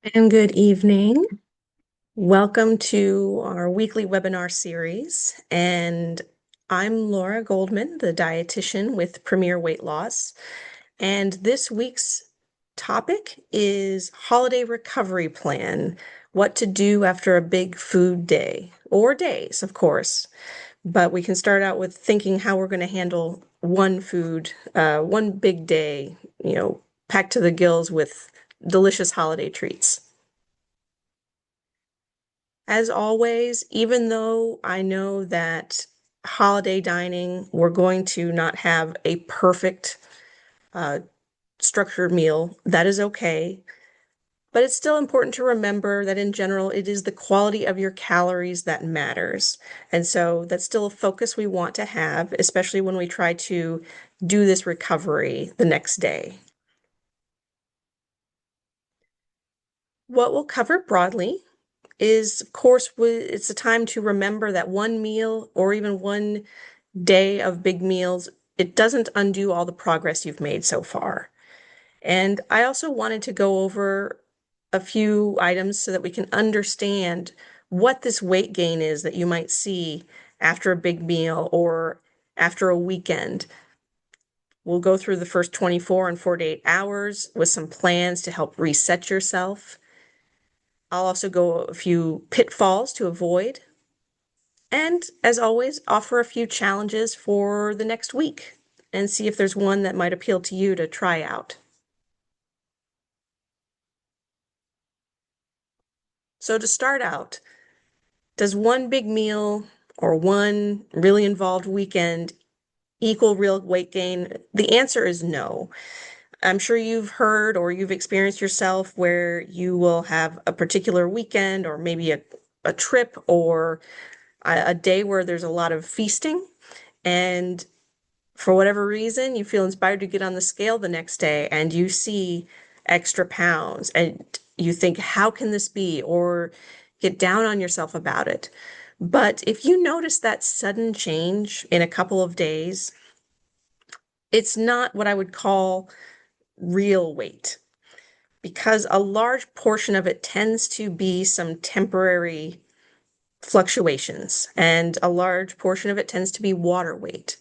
And good evening. Welcome to our weekly webinar series. And I'm Laura Goldman, the dietitian with Premier Weight Loss. And this week's topic is holiday recovery plan, what to do after a big food day, or days, of course. But we can start out with thinking how we're going to handle one big day, packed to the gills with delicious holiday treats. As always, even though I know that holiday dining, we're going to not have a perfect uh, structured meal, that is okay. But it's still important to remember that in general, it is the quality of your calories that matters. And so that's still a focus we want to have, especially when we try to do this recovery the next day. What we'll cover broadly is, of course, it's a time to remember that one meal or even one day of big meals, it doesn't undo all the progress you've made so far. And I also wanted to go over a few items so that we can understand what this weight gain is that you might see after a big meal or after a weekend. We'll go through the first 24 and 48 hours with some plans to help reset yourself. I'll also go a few pitfalls to avoid. And as always, offer a few challenges for the next week and see if there's one that might appeal to you to try out. So to start out, does one big meal or one really involved weekend equal real weight gain? The answer is no. I'm sure you've heard or you've experienced yourself where you will have a particular weekend or maybe a trip or a day where there's a lot of feasting, and for whatever reason, you feel inspired to get on the scale the next day and you see extra pounds and you think, how can this be? Or get down on yourself about it. But if you notice that sudden change in a couple of days, it's not what I would call real weight, because a large portion of it tends to be some temporary fluctuations, and a large portion of it tends to be water weight.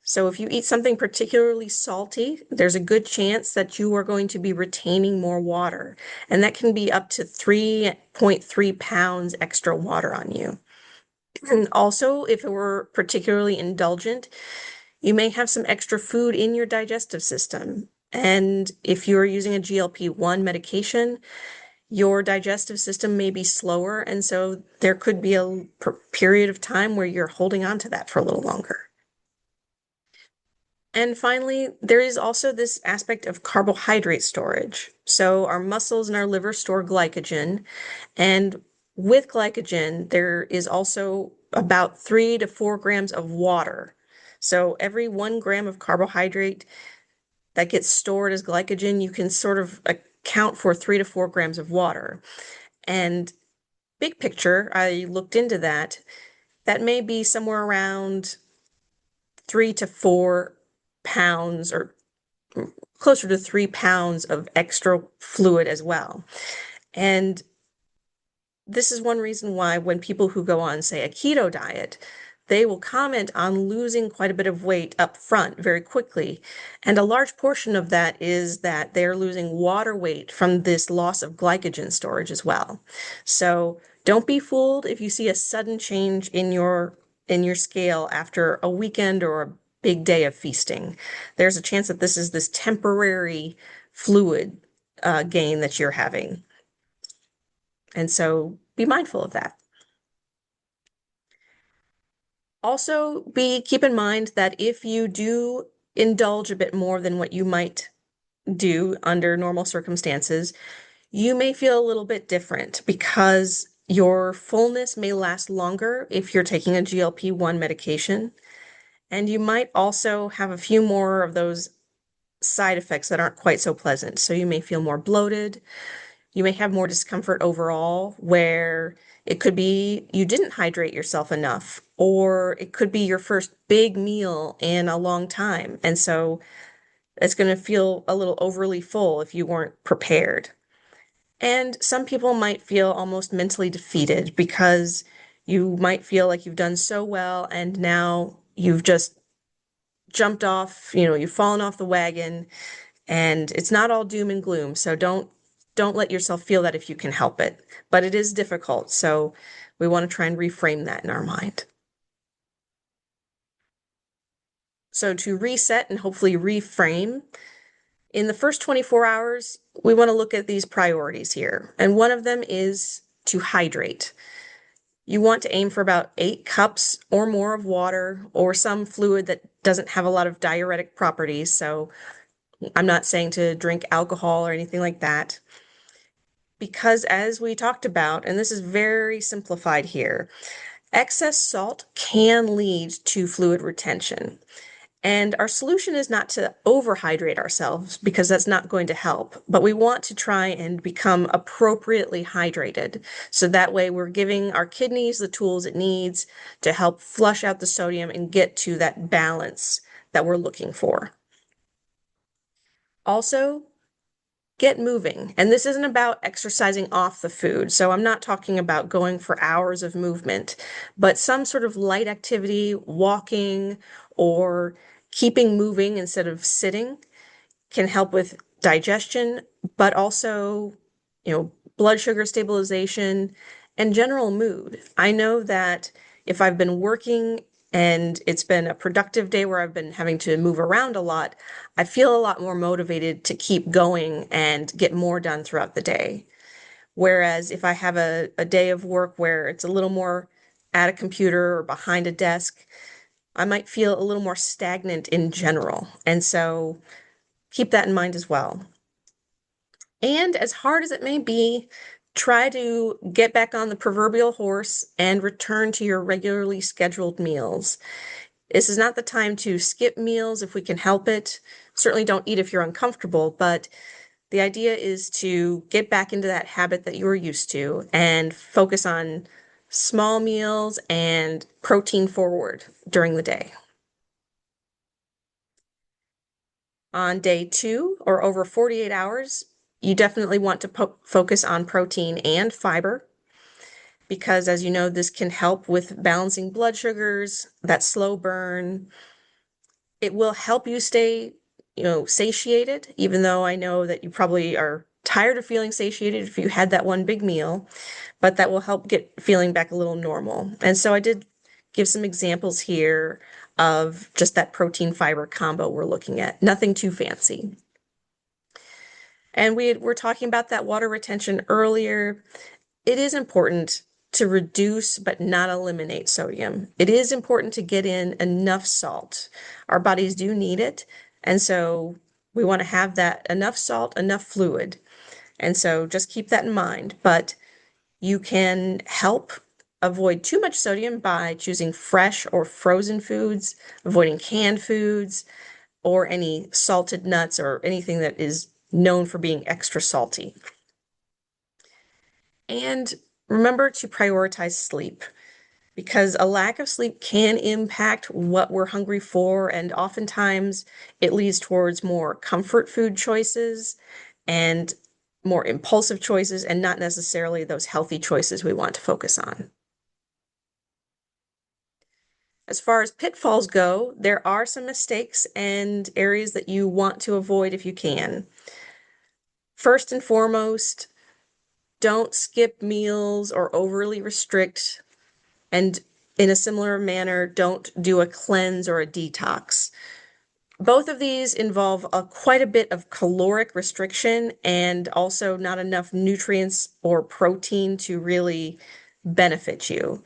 So if you eat something particularly salty, there's a good chance that you are going to be retaining more water. And that can be up to 3.3 pounds extra water on you. And also, if it were particularly indulgent, you may have some extra food in your digestive system. And if you're using a GLP-1 medication, your digestive system may be slower. And so there could be a period of time where you're holding on to that for a little longer. And finally, there is also this aspect of carbohydrate storage. So our muscles and our liver store glycogen, and with glycogen, there is also about 3 to 4 grams of water. So every 1 gram of carbohydrate that gets stored as glycogen, you can sort of account for 3 to 4 grams of water. And big picture, I looked into that. That may be somewhere around 3 to 4 pounds or closer to 3 pounds of extra fluid as well. And this is one reason why when people who go on, say, a keto diet, they will comment on losing quite a bit of weight up front very quickly. And a large portion of that is that they're losing water weight from this loss of glycogen storage as well. So don't be fooled if you see a sudden change in your scale after a weekend or a big day of feasting. There's a chance that this is this temporary fluid gain that you're having. And so be mindful of that. Also, keep in mind that if you do indulge a bit more than what you might do under normal circumstances, you may feel a little bit different because your fullness may last longer if you're taking a GLP-1 medication. And you might also have a few more of those side effects that aren't quite so pleasant. So you may feel more bloated. You may have more discomfort overall, where it could be you didn't hydrate yourself enough, or it could be your first big meal in a long time. And so it's going to feel a little overly full if you weren't prepared. And some people might feel almost mentally defeated because you might feel like you've done so well and now you've just jumped off, you've fallen off the wagon and it's not all doom and gloom. So don't let yourself feel that if you can help it. But it is difficult, so we want to try and reframe that in our mind. So to reset and hopefully reframe, in the first 24 hours, we want to look at these priorities here. And one of them is to hydrate. You want to aim for about 8 cups or more of water or some fluid that doesn't have a lot of diuretic properties. So I'm not saying to drink alcohol or anything like that. Because as we talked about, and this is very simplified here, excess salt can lead to fluid retention. And our solution is not to overhydrate ourselves because that's not going to help, but we want to try and become appropriately hydrated. So that way we're giving our kidneys the tools it needs to help flush out the sodium and get to that balance that we're looking for. Also, get moving. And this isn't about exercising off the food. So I'm not talking about going for hours of movement, but some sort of light activity, walking or keeping moving instead of sitting can help with digestion, but also, blood sugar stabilization and general mood. I know that if I've been working and it's been a productive day where I've been having to move around a lot, I feel a lot more motivated to keep going and get more done throughout the day. Whereas if I have a day of work where it's a little more at a computer or behind a desk, I might feel a little more stagnant in general. And so keep that in mind as well. And as hard as it may be, try to get back on the proverbial horse and return to your regularly scheduled meals. This is not the time to skip meals if we can help it. Certainly don't eat if you're uncomfortable, but the idea is to get back into that habit that you were used to and focus on small meals and protein forward during the day. On day 2 or over 48 hours, you definitely want to focus on protein and fiber because, as you know, this can help with balancing blood sugars, that slow burn. It will help you stay, satiated, even though I know that you probably are tired of feeling satiated if you had that one big meal, but that will help get feeling back a little normal. And so I did give some examples here of just that protein fiber combo we're looking at. Nothing too fancy. And we were talking about that water retention earlier. It is important to reduce but not eliminate sodium. It is important to get in enough salt. Our bodies do need it. And so we want to have that enough salt, enough fluid. And so just keep that in mind. But you can help avoid too much sodium by choosing fresh or frozen foods, avoiding canned foods, or any salted nuts or anything that is known for being extra salty. And remember to prioritize sleep because a lack of sleep can impact what we're hungry for, and oftentimes it leads towards more comfort food choices and more impulsive choices and not necessarily those healthy choices we want to focus on. As far as pitfalls go, there are some mistakes and areas that you want to avoid if you can. First and foremost, don't skip meals or overly restrict. And in a similar manner, don't do a cleanse or a detox. Both of these involve quite a bit of caloric restriction and also not enough nutrients or protein to really benefit you.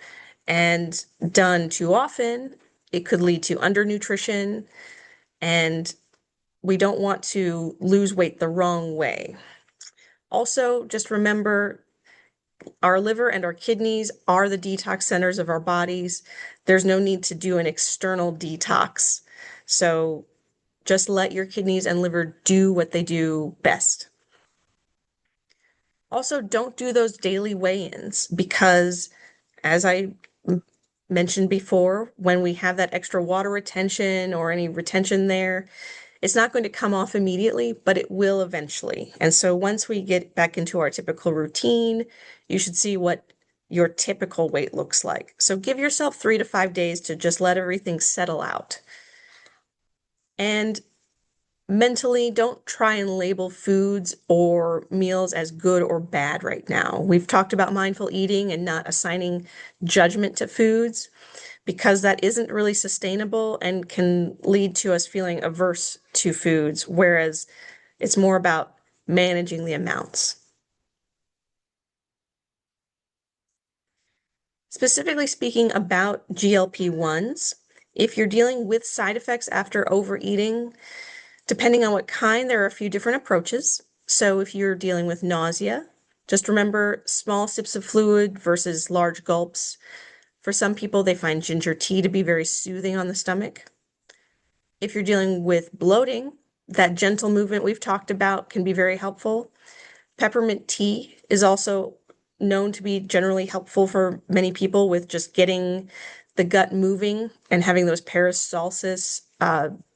And done too often, it could lead to undernutrition, and we don't want to lose weight the wrong way. Also, just remember our liver and our kidneys are the detox centers of our bodies. There's no need to do an external detox. So just let your kidneys and liver do what they do best. Also, don't do those daily weigh-ins because, as I mentioned before, when we have that extra water retention or any retention there, It's not going to come off immediately, but it will eventually. And so once we get back into our typical routine, you should see what your typical weight looks like. So give yourself 3 to 5 days to just let everything settle out. And mentally, don't try and label foods or meals as good or bad right now. We've talked about mindful eating and not assigning judgment to foods because that isn't really sustainable and can lead to us feeling averse to foods, whereas it's more about managing the amounts. Specifically speaking about GLP-1s, if you're dealing with side effects after overeating, depending on what kind, there are a few different approaches. So if you're dealing with nausea, just remember small sips of fluid versus large gulps. For some people, they find ginger tea to be very soothing on the stomach. If you're dealing with bloating, that gentle movement we've talked about can be very helpful. Peppermint tea is also known to be generally helpful for many people with just getting the gut moving and having those peristalsis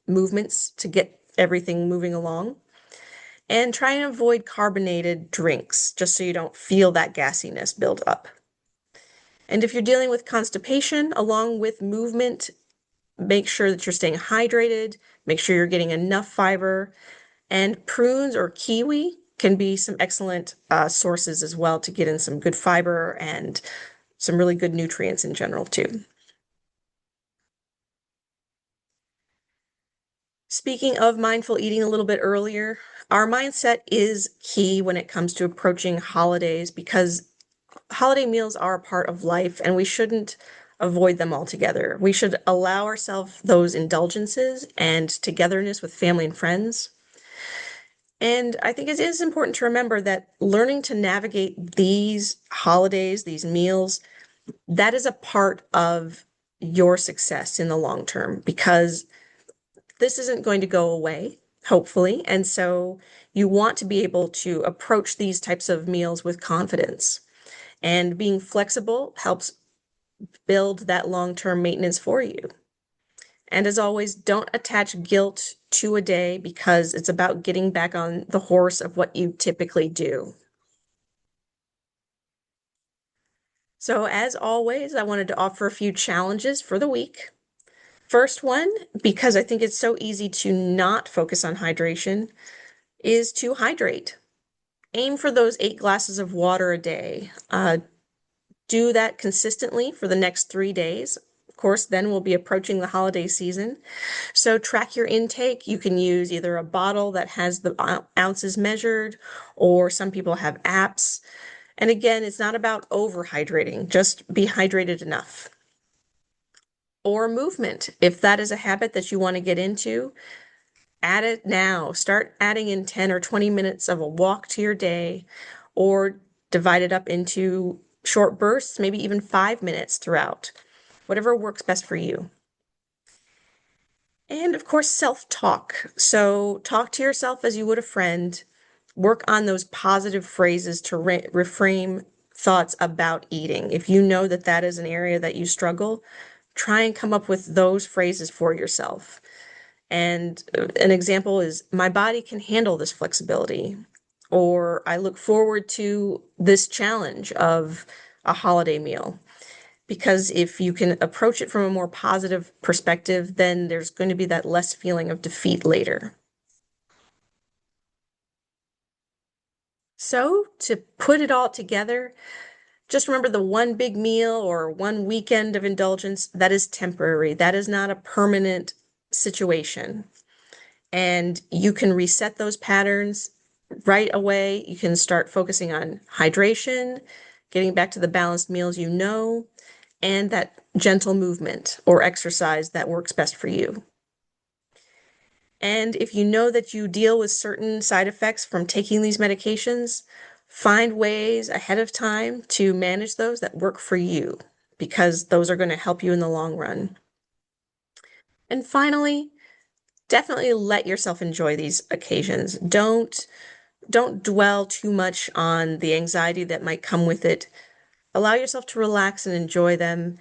movements to get everything moving along. And try and avoid carbonated drinks just so you don't feel that gassiness build up. And if you're dealing with constipation along with movement, make sure that you're staying hydrated, make sure you're getting enough fiber, and prunes or kiwi can be some excellent sources as well to get in some good fiber and some really good nutrients in general too. Speaking of mindful eating a little bit earlier, our mindset is key when it comes to approaching holidays because holiday meals are a part of life and we shouldn't avoid them altogether. We should allow ourselves those indulgences and togetherness with family and friends. And I think it is important to remember that learning to navigate these holidays, these meals, that is a part of your success in the long term because this isn't going to go away, hopefully. And so you want to be able to approach these types of meals with confidence. And being flexible helps build that long-term maintenance for you. And as always, don't attach guilt to a day because it's about getting back on the horse of what you typically do. So as always, I wanted to offer a few challenges for the week. First one, because I think it's so easy to not focus on hydration, is to hydrate. Aim for those 8 glasses of water a day. Do that consistently for the next 3 days. Of course, then we'll be approaching the holiday season. So track your intake. You can use either a bottle that has the ounces measured, or some people have apps. And again, it's not about overhydrating, just be hydrated enough. Or movement. If that is a habit that you want to get into, add it now. Start adding in 10 or 20 minutes of a walk to your day, or divide it up into short bursts, maybe even 5 minutes throughout, whatever works best for you. And of course, self-talk. So talk to yourself as you would a friend. Work on those positive phrases to reframe thoughts about eating. If you know that that is an area that you struggle, try and come up with those phrases for yourself. And an example is, my body can handle this flexibility, or I look forward to this challenge of a holiday meal. Because if you can approach it from a more positive perspective, then there's going to be that less feeling of defeat later. So to put it all together, just remember the one big meal or one weekend of indulgence, that is temporary. That is not a permanent situation. And you can reset those patterns right away. You can start focusing on hydration, getting back to the balanced meals you know, and that gentle movement or exercise that works best for you. And if you know that you deal with certain side effects from taking these medications, find ways ahead of time to manage those that work for you, because those are going to help you in the long run. And finally, definitely let yourself enjoy these occasions. Don't dwell too much on the anxiety that might come with it. Allow yourself to relax and enjoy them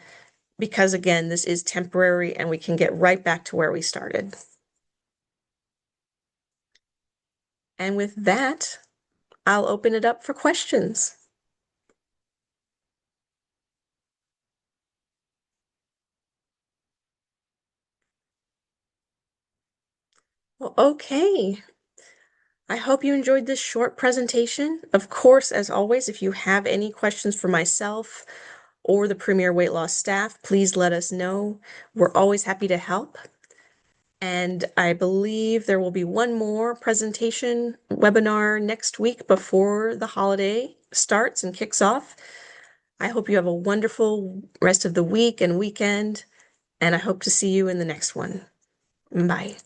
because, again, this is temporary and we can get right back to where we started. And with that, I'll open it up for questions. Well, okay. I hope you enjoyed this short presentation. Of course, as always, if you have any questions for myself or the Premier Weight Loss staff, please let us know. We're always happy to help. And I believe there will be one more presentation webinar next week before the holiday starts and kicks off. I hope you have a wonderful rest of the week and weekend, and I hope to see you in the next one. Bye.